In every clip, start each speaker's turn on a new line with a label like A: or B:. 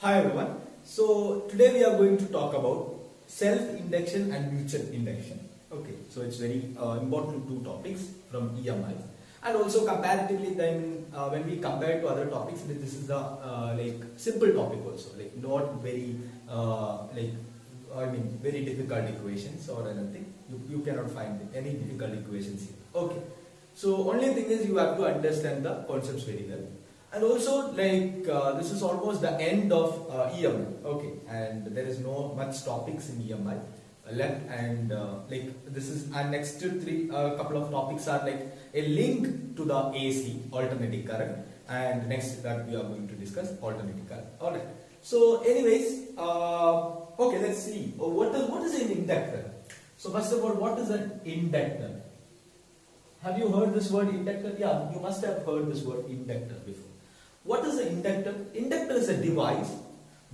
A: Hi everyone. So today we are going to talk about self-induction and mutual induction. Okay, so it's very important two topics from EMI, and also comparatively then when we compare to other topics, this is the like simple topic also, like not very very difficult equations or anything. You cannot find any difficult equations here. Okay, so only thing is you have to understand the concepts very well. And also this is almost the end of EMI, okay, and there is no much topics in EMI left, and this is our next three couple of topics are like a link to the AC alternating current, and next that we are going to discuss alternating current. Alright, so anyways, okay, let's see what is an inductor. So first of all, what is an inductor? Have you heard this word inductor? Yeah, you must have heard this word inductor before. What is an inductor? Inductor is a device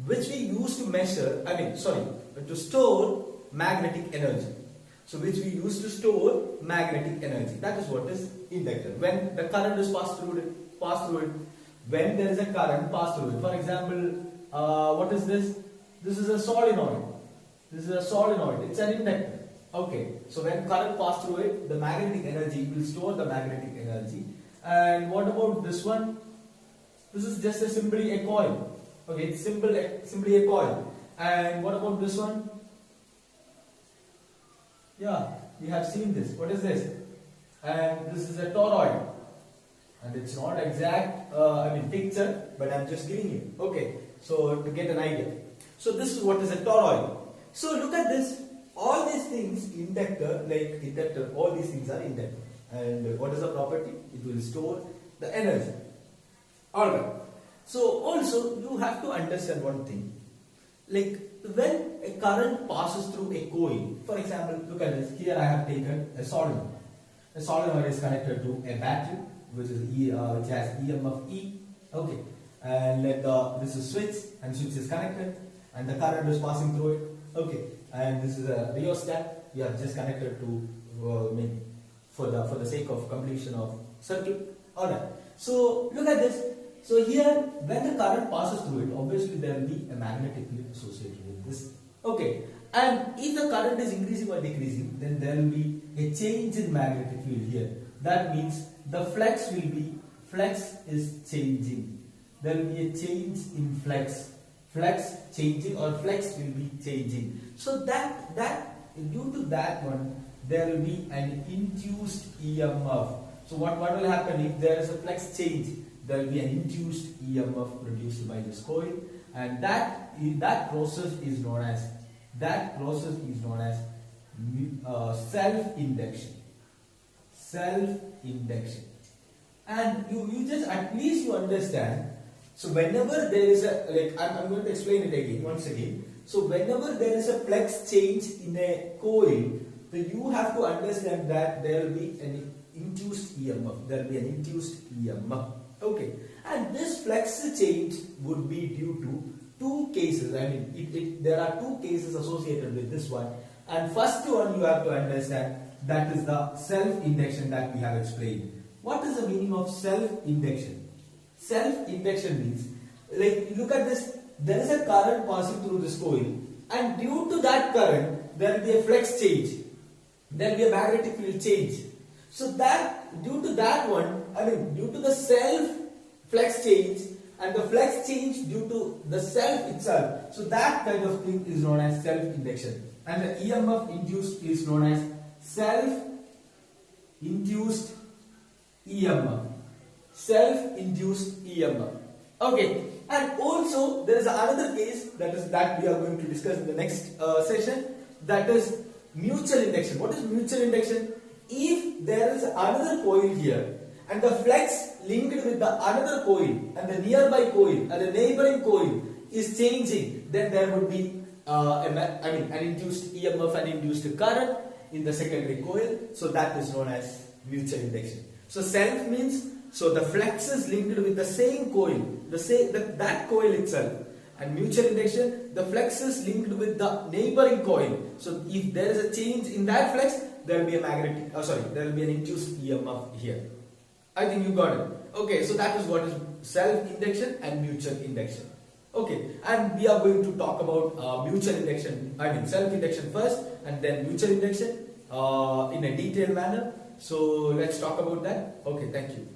A: which we use to measure, to store magnetic energy. So which we use to store magnetic energy. That is what is inductor. When the current is passed through it, when there is a current passed through it. For example, what is this? This is a solenoid. This is a solenoid. It's an inductor. Okay. So when current passes through it, the magnetic energy will store the magnetic energy. And what about this one? This is just simply a coil. Okay, it's simply a coil. And what about this one? Yeah, we have seen this. What is this? And this is a toroid. And it's not exact, picture, but I'm just giving you. Okay, so to get an idea. So this is what is a toroid. So look at this. All these things, inductor, all these things are inductor. And what is the property? It will store the energy. Alright, so also you have to understand one thing, like when a current passes through a coil, for example, look at this, here I have taken a solenoid. A solenoid is connected to a battery which has EMF E, okay, and this is switch, and switch is connected, and the current is passing through it, okay, and this is a rheostat, we have just connected to for the sake of completion of circuit. Alright, so look at this. So here, when the current passes through it, obviously there will be a magnetic field associated with this. Okay, and if the current is increasing or decreasing, then there will be a change in magnetic field here. That means the flex is changing. There will be a change in flex changing, or flex will be changing. So that due to that one, there will be an induced EMF. So what will happen if there is a flex change? There will be an induced EMF produced by this coil, and that process is known as self-induction. Self-induction, and you just at least you understand. So whenever there is a I'm going to explain it again once again. So whenever there is a flex change in a coil, then you have to understand that there will be an induced EMF. There will be an induced EMF. Okay, and this flex change would be due to two cases. There are two cases associated with this one, and first one you have to understand, that is the self-induction that we have explained. What is the meaning of self-induction? Self-induction means, look at this, there is a current passing through this coil, and due to that current there will be a flex change, there will be a magnetic field change. So that due to that one, due to the self flex change and the flex change due to the self itself, so that kind of thing is known as self-induction, and the EMF induced is known as self-induced EMF. Self-induced EMF. Okay, and also there is another case that we are going to discuss in the next session, that is mutual induction. What is mutual induction? If there is another coil here, and the flex linked with the another coil, and the nearby coil and the neighboring coil is changing, then there would be an induced EMF and induced current in the secondary coil. So that is known as mutual induction. So self means, so the flex is linked with the same coil, that coil itself. And mutual induction, the flex is linked with the neighboring coil. So if there is a change in that flex, there will be there will be an induced EMF here. I think you got it. Okay, so that is what is self-induction and mutual induction. Okay, and we are going to talk about mutual induction, I mean self-induction first, and then mutual induction in a detailed manner. So let's talk about that. Okay, thank you.